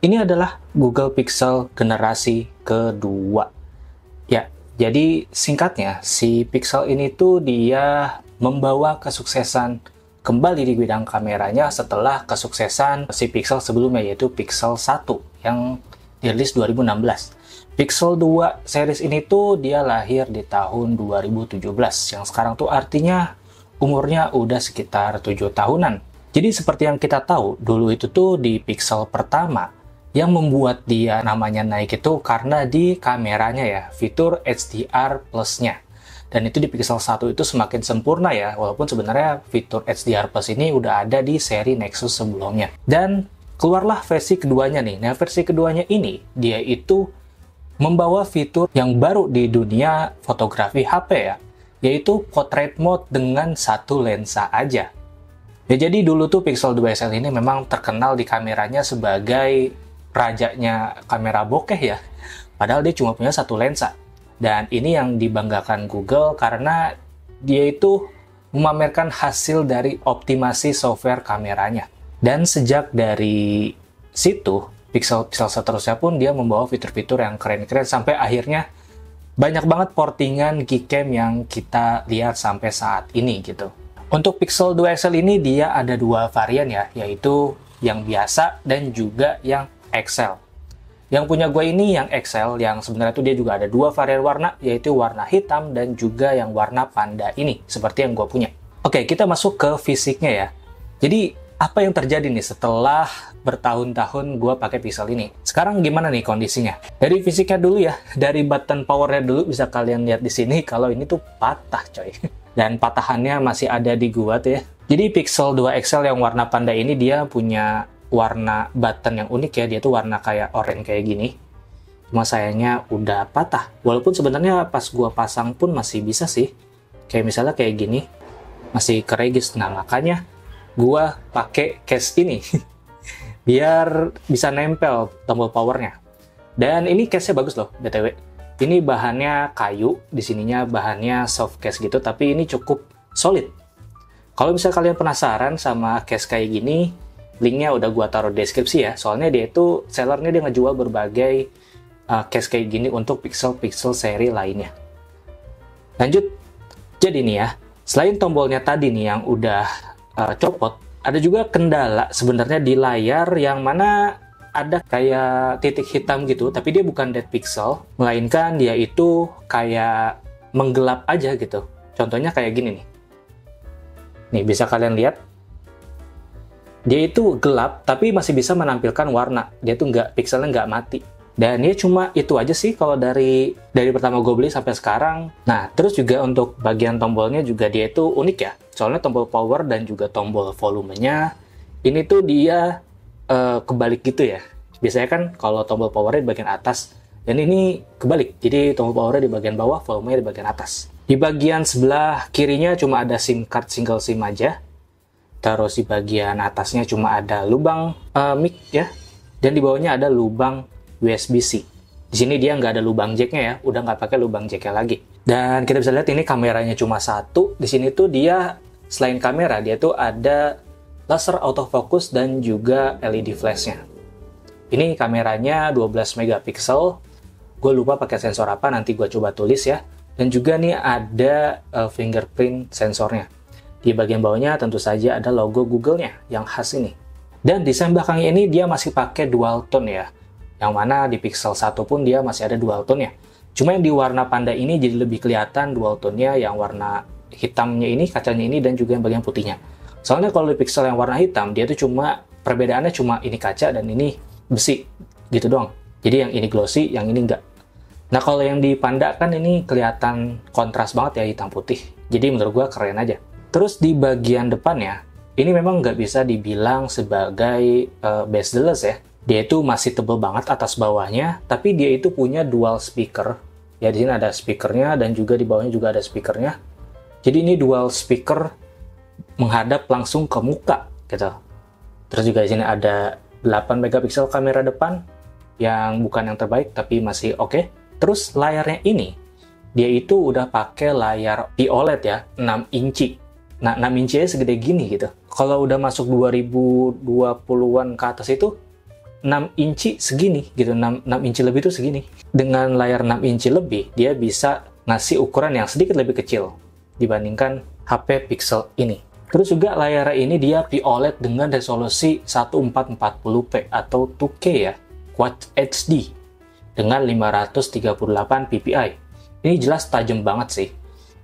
Ini adalah Google Pixel generasi kedua. Ya, jadi singkatnya, si Pixel ini tuh dia membawa kesuksesan kembali di bidang kameranya setelah kesuksesan si Pixel sebelumnya, yaitu Pixel 1 yang dirilis 2016. Pixel 2 series ini tuh dia lahir di tahun 2017, yang sekarang tuh artinya umurnya udah sekitar 7 tahunan. Jadi seperti yang kita tahu, dulu itu tuh di Pixel pertama, yang membuat dia namanya naik itu karena di kameranya ya, fitur HDR Plus-nya. Dan itu di Pixel 1 itu semakin sempurna ya, walaupun sebenarnya fitur HDR Plus ini udah ada di seri Nexus sebelumnya. Dan keluarlah versi keduanya nih. Nah, versi keduanya ini, dia itu membawa fitur yang baru di dunia fotografi HP ya, yaitu portrait mode dengan satu lensa aja. Ya, jadi dulu tuh Pixel 2 XL ini memang terkenal di kameranya sebagai rajanya kamera bokeh ya, padahal dia cuma punya satu lensa. Dan ini yang dibanggakan Google karena dia itu memamerkan hasil dari optimasi software kameranya. Dan sejak dari situ, Pixel seterusnya pun dia membawa fitur-fitur yang keren-keren sampai akhirnya banyak banget portingan Gcam yang kita lihat sampai saat ini gitu. Untuk Pixel 2 XL ini dia ada dua varian ya, yaitu yang biasa dan juga yang XL. Yang punya gue ini yang XL, yang sebenarnya tuh dia juga ada dua varian warna, yaitu warna hitam dan juga yang warna panda ini, seperti yang gue punya. Oke, kita masuk ke fisiknya ya. Jadi, apa yang terjadi nih setelah bertahun-tahun gue pakai Pixel ini? Sekarang gimana nih kondisinya? Dari fisiknya dulu ya, dari button powernya dulu bisa kalian lihat di sini kalau ini tuh patah coy. Dan patahannya masih ada di gua tuh ya. Jadi Pixel 2 XL yang warna panda ini dia punya warna button yang unik ya, dia tuh warna kayak oranye kayak gini. Cuma sayangnya udah patah. Walaupun sebenarnya pas gua pasang pun masih bisa sih. Kayak misalnya kayak gini, masih keregis. Nah, makanya gua pakai case ini biar bisa nempel tombol powernya. Dan ini case-nya bagus loh, BTW. Ini bahannya kayu, di sininya bahannya soft case gitu, tapi ini cukup solid. Kalau misalnya kalian penasaran sama case kayak gini, linknya udah gua taruh di deskripsi ya, soalnya dia itu sellernya dia ngejual berbagai case kayak gini untuk Pixel seri lainnya. Lanjut, jadi nih ya, selain tombolnya tadi nih yang udah copot, ada juga kendala sebenarnya di layar yang mana ada kayak titik hitam gitu, tapi dia bukan dead pixel, melainkan dia itu kayak menggelap aja gitu. Contohnya kayak gini nih. Nih, bisa kalian lihat. Dia itu gelap, tapi masih bisa menampilkan warna. Dia tuh pixelnya nggak mati. Dan dia cuma itu aja sih kalau dari pertama gue beli sampai sekarang. Nah, terus juga untuk bagian tombolnya juga dia itu unik ya. Soalnya tombol power dan juga tombol volumenya, ini tuh dia kebalik gitu ya. Biasanya kan kalau tombol powernya di bagian atas, dan ini kebalik. Jadi tombol powernya di bagian bawah, volumenya di bagian atas. Di bagian sebelah kirinya cuma ada SIM card single SIM aja. Terus di bagian atasnya cuma ada lubang mic ya. Dan di bawahnya ada lubang USB-C. Di sini dia nggak ada lubang jack-nya ya, udah nggak pakai lubang jack-nya lagi. Dan kita bisa lihat ini kameranya cuma satu. Di sini tuh dia selain kamera, dia tuh ada laser autofocus dan juga LED flash-nya. Ini kameranya 12 megapiksel. Gue lupa pakai sensor apa, nanti gue coba tulis ya. Dan juga nih ada fingerprint sensornya. Di bagian bawahnya tentu saja ada logo Google-nya yang khas ini. Dan desain belakangnya ini dia masih pakai dual tone ya. Yang mana di Pixel 1 pun dia masih ada dual tone-nya. Cuma yang di warna panda ini jadi lebih kelihatan dual tone-nya, yang warna hitamnya ini, kacanya ini, dan juga yang bagian putihnya. Soalnya kalau di Pixel yang warna hitam, dia tuh cuma, perbedaannya cuma ini kaca dan ini besi, gitu doang. Jadi yang ini glossy, yang ini enggak. Nah, kalau yang di Panda kan ini kelihatan kontras banget ya, hitam putih. Jadi menurut gua keren aja. Terus di bagian depannya, ini memang nggak bisa dibilang sebagai bezel-less ya. Dia itu masih tebal banget atas bawahnya, tapi dia itu punya dual speaker. Ya, di sini ada speakernya dan juga di bawahnya juga ada speakernya. Jadi ini dual speaker menghadap langsung ke muka gitu. Terus juga di sini ada 8 megapiksel kamera depan yang bukan yang terbaik tapi masih oke. Terus layarnya ini dia itu udah pakai layar OLED ya, 6 inci. Nah, 6 inci aja segede gini gitu. Kalau udah masuk 2020-an ke atas itu 6 inci segini gitu, 6 inci lebih itu segini. Dengan layar 6 inci lebih, dia bisa ngasih ukuran yang sedikit lebih kecil dibandingkan HP Pixel ini. Terus juga layar ini dia OLED dengan resolusi 1440p atau 2K ya, Quad HD dengan 538 ppi. Ini jelas tajam banget sih.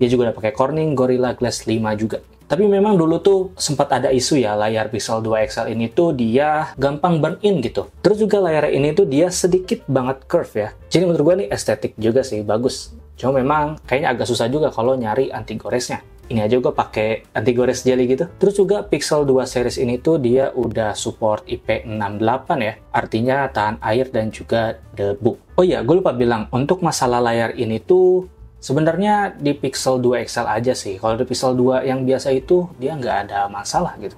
Dia juga udah pakai Corning Gorilla Glass 5 juga. Tapi memang dulu tuh sempat ada isu ya, layar Pixel 2 XL ini tuh dia gampang burn in gitu. Terus juga layar ini tuh dia sedikit banget curve ya. Jadi menurut gue nih estetik juga sih, bagus. Cuma memang kayaknya agak susah juga kalau nyari anti goresnya. Ini aja gue pakai anti gores jelly gitu. Terus juga Pixel 2 series ini tuh dia udah support IP68 ya. Artinya tahan air dan juga debu. Oh iya, gue lupa bilang, untuk masalah layar ini tuh sebenarnya di Pixel 2 XL aja sih. Kalau di Pixel 2 yang biasa itu, dia nggak ada masalah gitu.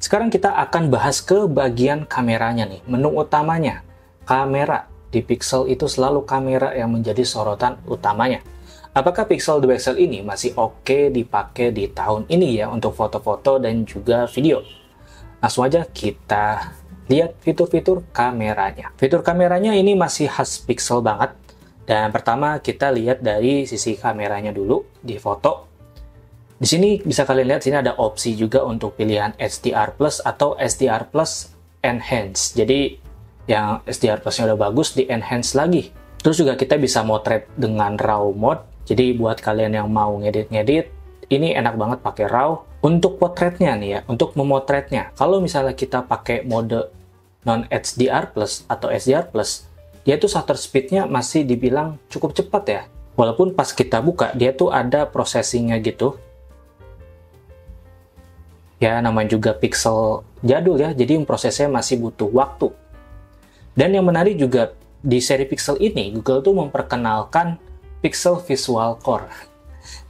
Sekarang kita akan bahas ke bagian kameranya nih. Menu utamanya, kamera. Di Pixel itu selalu kamera yang menjadi sorotan utamanya. Apakah Pixel 2 XL ini masih oke dipakai di tahun ini ya untuk foto-foto dan juga video? Langsung aja kita lihat fitur-fitur kameranya. Fitur kameranya ini masih khas Pixel banget. Dan pertama kita lihat dari sisi kameranya dulu di foto. Di sini bisa kalian lihat sini ada opsi juga untuk pilihan HDR+ atau HDR+ Enhance. Jadi yang HDR Plus-nya udah bagus di Enhance lagi. Terus juga kita bisa motret dengan RAW mode. Jadi buat kalian yang mau ngedit-ngedit, ini enak banget pakai RAW. Untuk potretnya nih ya, untuk memotretnya. Kalau misalnya kita pakai mode non HDR+ atau HDR+, dia tuh shutter speed-nya masih dibilang cukup cepat ya. Walaupun pas kita buka, dia tuh ada processing-nya gitu. Ya, namanya juga Pixel jadul ya, jadi prosesnya masih butuh waktu. Dan yang menarik juga, di seri Pixel ini, Google tuh memperkenalkan Pixel Visual Core.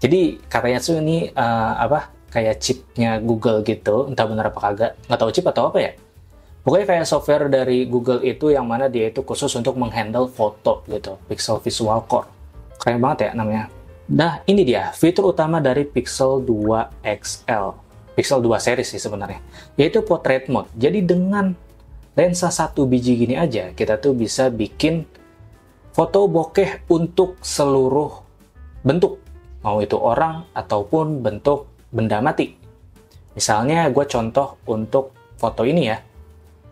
Jadi, katanya tuh ini, kayak chipnya Google gitu, entah benar apa kagak, nggak tahu chip atau apa ya. Pokoknya kayak software dari Google itu yang mana dia itu khusus untuk menghandle foto gitu, Pixel Visual Core. Keren banget ya namanya. Nah, ini dia fitur utama dari Pixel 2 XL. Pixel 2 series sih sebenarnya, yaitu Portrait Mode. Jadi dengan lensa 1 biji gini aja, kita tuh bisa bikin foto bokeh untuk seluruh bentuk. Mau itu orang ataupun bentuk benda mati. Misalnya gue contoh untuk foto ini ya.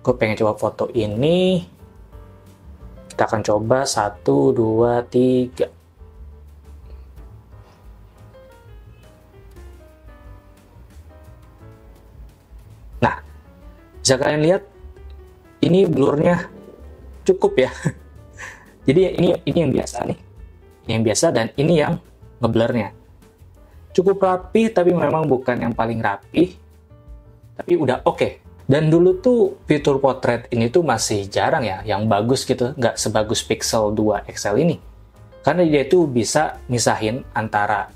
Gue pengen coba foto ini. Kita akan coba 1, 2, 3. Nah, bisa kalian lihat ini blurnya cukup ya. Jadi ini yang biasa nih. Ini yang biasa dan ini yang ngeblurnya. Cukup rapi tapi memang bukan yang paling rapi. Tapi udah oke. Dan dulu tuh fitur potret ini tuh masih jarang ya, yang bagus gitu, nggak sebagus Pixel 2 XL ini. Karena dia tuh bisa misahin antara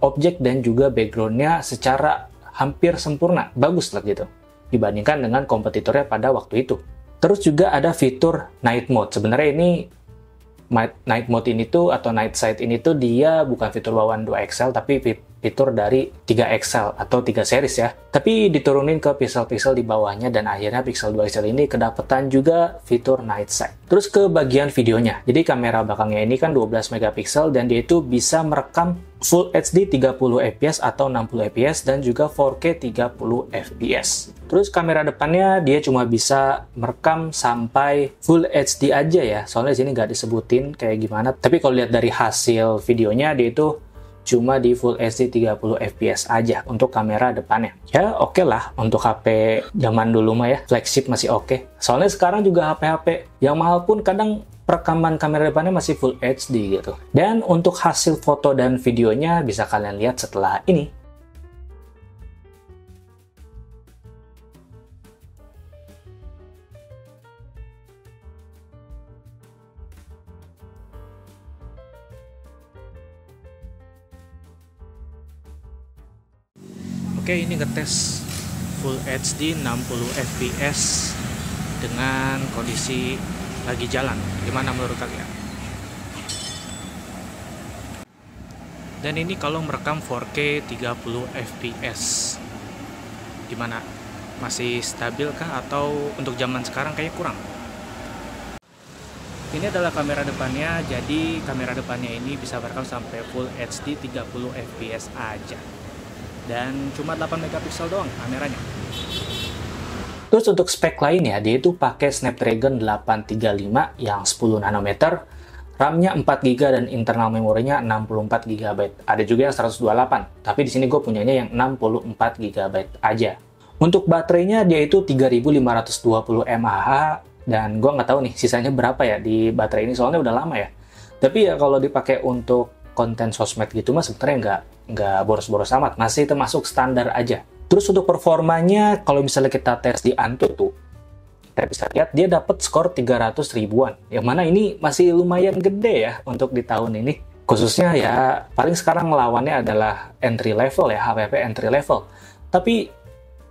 objek dan juga backgroundnya secara hampir sempurna, bagus lah gitu, dibandingkan dengan kompetitornya pada waktu itu. Terus juga ada fitur Night Mode. Sebenarnya ini Night Mode ini tuh, atau Night Sight ini tuh dia bukan fitur bawaan 2 XL, tapi fitur dari 3 XL atau 3 series ya. Tapi diturunin ke pixel-pixel di bawahnya dan akhirnya Pixel 2 XL ini kedapetan juga fitur Night Sight. Terus ke bagian videonya. Jadi kamera belakangnya ini kan 12 megapiksel dan dia itu bisa merekam Full HD 30 fps atau 60 fps dan juga 4K 30 fps. Terus kamera depannya dia cuma bisa merekam sampai Full HD aja ya. Soalnya di sini nggak disebutin kayak gimana. Tapi kalau lihat dari hasil videonya dia itu cuma di Full HD 30 fps aja untuk kamera depannya. Ya oke lah, untuk HP zaman dulu mah ya, flagship masih oke. Soalnya sekarang juga HP-HP yang mahal pun kadang perekaman kamera depannya masih Full HD gitu. Dan untuk hasil foto dan videonya bisa kalian lihat setelah ini. Oke, ini ngetes Full HD 60 fps dengan kondisi lagi jalan. Gimana menurut kalian? Dan ini kalau merekam 4K 30 fps. Gimana? Masih stabil kah atau untuk zaman sekarang kayaknya kurang? Ini adalah kamera depannya, jadi kamera depannya ini bisa merekam sampai Full HD 30 fps aja. Dan cuma 8 megapiksel doang kameranya. Terus untuk spek lainnya, dia itu pakai Snapdragon 835 yang 10 nanometer, RAM-nya 4GB dan internal memorinya 64GB. Ada juga yang 128, tapi di sini gue punyanya yang 64GB aja. Untuk baterainya dia itu 3520 mAh, dan gue nggak tahu nih sisanya berapa ya di baterai ini, soalnya udah lama ya. Tapi ya kalau dipakai untuk konten sosmed gitu mah sebenarnya nggak boros-boros amat, masih termasuk standar aja. Terus untuk performanya, kalau misalnya kita tes di Antutu, kita bisa lihat dia dapat skor 300 ribuan, yang mana ini masih lumayan gede ya untuk di tahun ini. Khususnya ya paling sekarang melawannya adalah entry level ya, HPP entry level. Tapi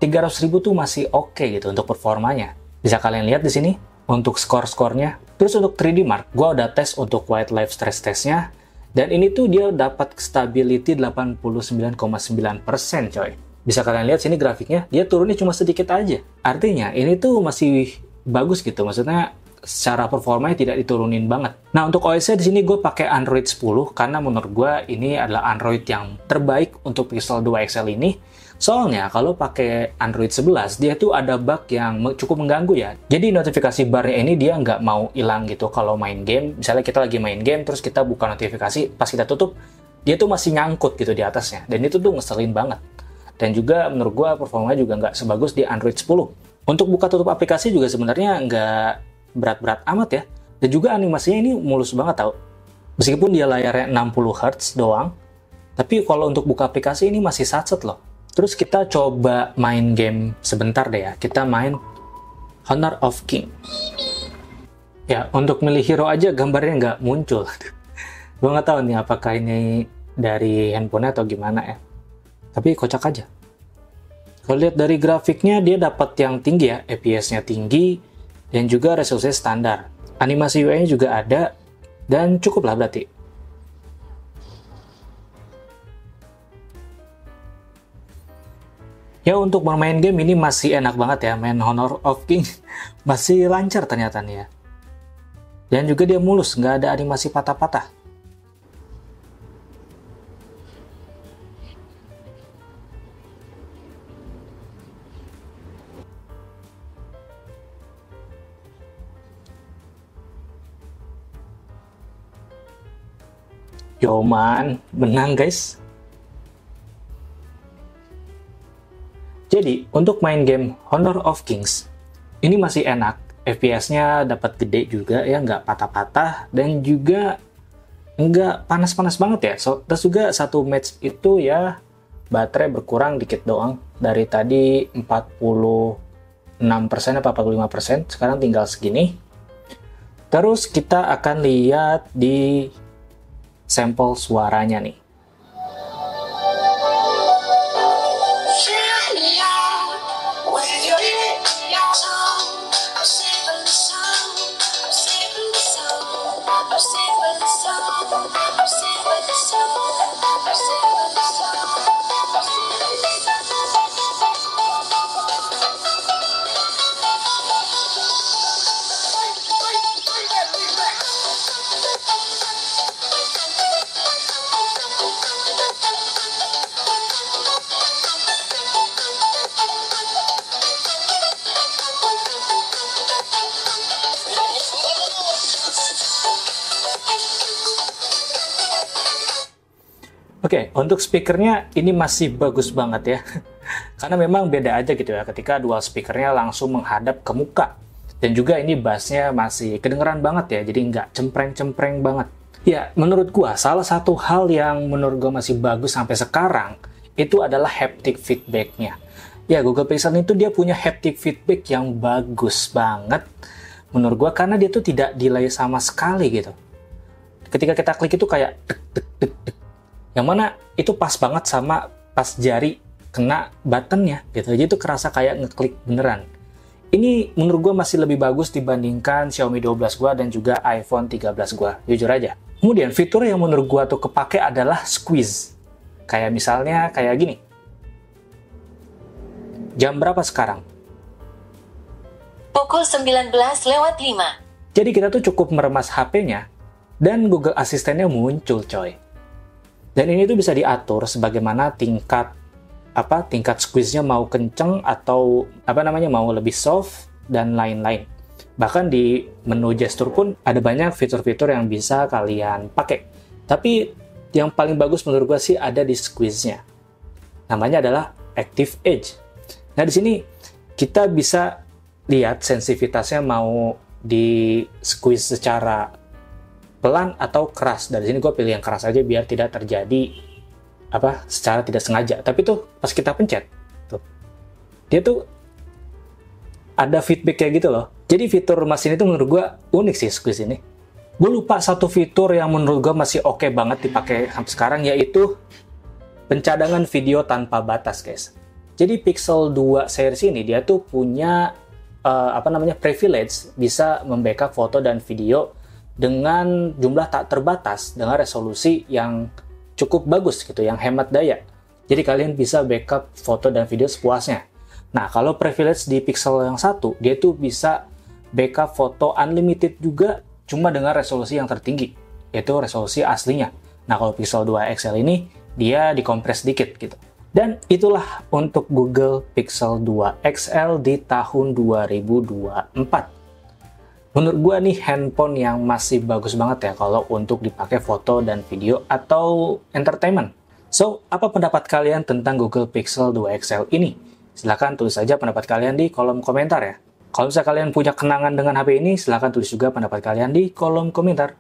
300 ribu tuh masih oke gitu untuk performanya. Bisa kalian lihat di sini untuk skor-skornya. Terus untuk 3D Mark, gue udah tes untuk wildlife stress testnya, dan ini tuh dia dapat stability 89,9% coy. Bisa kalian lihat sini grafiknya, dia turunnya cuma sedikit aja. Artinya ini tuh masih bagus gitu, maksudnya secara performanya tidak diturunin banget. Nah untuk OS-nya di sini gue pakai Android 10 karena menurut gue ini adalah Android yang terbaik untuk Pixel 2 XL ini. Soalnya kalau pakai Android 11 dia tuh ada bug yang cukup mengganggu ya. Jadi notifikasi barnya ini dia nggak mau hilang gitu kalau main game. Misalnya kita lagi main game terus kita buka notifikasi, pas kita tutup dia tuh masih nyangkut gitu di atasnya. Dan itu tuh ngeselin banget. Dan juga menurut gua performanya juga nggak sebagus di Android 10. Untuk buka tutup aplikasi juga sebenarnya nggak berat-berat amat ya. Dan juga animasinya ini mulus banget tau. Meskipun dia layarnya 60 Hz doang, tapi kalau untuk buka aplikasi ini masih satset loh. Terus kita coba main game sebentar deh ya. Kita main Honor of Kings. Ya, untuk milih hero aja gambarnya nggak muncul. Gue nggak tahu nih apakah ini dari handphonenya atau gimana ya. Tapi kocak aja. Kalau lihat dari grafiknya, dia dapat yang tinggi ya. FPS-nya tinggi, dan juga resolusi standar. Animasi UI-nya juga ada, dan cukup lah berarti. Ya untuk bermain game ini masih enak banget ya, main Honor of Kings masih lancar ternyata nih ya. Dan juga dia mulus, nggak ada animasi patah-patah. Yo man, menang guys. Jadi, untuk main game Honor of Kings, ini masih enak. FPS-nya dapat gede juga ya, nggak patah-patah, dan juga nggak panas-panas banget ya. Terus juga satu match itu ya, baterai berkurang dikit doang. Dari tadi 46% atau 45%, sekarang tinggal segini. Terus kita akan lihat di sampel suaranya nih. Oke, untuk speakernya ini masih bagus banget ya. Karena memang beda aja gitu ya ketika dual speakernya langsung menghadap ke muka. Dan juga ini bassnya masih kedengeran banget ya, jadi nggak cempreng-cempreng banget. Ya, menurut gua salah satu hal yang menurut gua masih bagus sampai sekarang itu adalah haptic feedback-nya. Ya, Google Pixel itu dia punya haptic feedback yang bagus banget menurut gua karena dia tuh tidak delay sama sekali gitu. Ketika kita klik itu kayak dek dek dek dek. Yang mana itu pas banget sama pas jari kena buttonnya gitu. Jadi itu kerasa kayak ngeklik beneran. Ini menurut gue masih lebih bagus dibandingkan Xiaomi 12 gua dan juga iPhone 13 gua, jujur aja. Kemudian fitur yang menurut gua tuh kepake adalah squeeze. Kayak misalnya kayak gini. Jam berapa sekarang? Pukul 19:05. Jadi kita tuh cukup meremas HP-nya, dan Google Asistennya muncul, coy. Dan ini tuh bisa diatur sebagaimana tingkat squeeze-nya mau kenceng atau mau lebih soft dan lain-lain. Bahkan di menu gestur pun ada banyak fitur-fitur yang bisa kalian pakai. Tapi yang paling bagus menurut gue sih ada di squeeze-nya. Namanya adalah Active Edge. Nah, di sini kita bisa lihat sensitivitasnya mau di squeeze secara pelan atau keras. Dari sini gue pilih yang keras aja biar tidak terjadi secara tidak sengaja. Tapi tuh pas kita pencet tuh, dia tuh ada feedback kayak gitu loh. Jadi fitur mesin itu menurut gue unik sih squeeze ini. Gue lupa satu fitur yang menurut gue masih oke banget dipakai sampai sekarang, yaitu pencadangan video tanpa batas, guys. Jadi Pixel 2 series ini dia tuh punya privilege bisa membackup foto dan video dengan jumlah tak terbatas dengan resolusi yang cukup bagus gitu, yang hemat daya. Jadi kalian bisa backup foto dan video sepuasnya. Nah, kalau privilege di Pixel yang satu, dia tuh bisa backup foto unlimited juga, cuma dengan resolusi yang tertinggi, yaitu resolusi aslinya. Nah, kalau Pixel 2 XL ini, dia dikompres dikit gitu. Dan itulah untuk Google Pixel 2 XL di tahun 2024. Menurut gue nih handphone yang masih bagus banget ya kalau untuk dipakai foto dan video atau entertainment. So, apa pendapat kalian tentang Google Pixel 2 XL ini? Silahkan tulis saja pendapat kalian di kolom komentar ya. Kalau misalnya kalian punya kenangan dengan HP ini, silahkan tulis juga pendapat kalian di kolom komentar.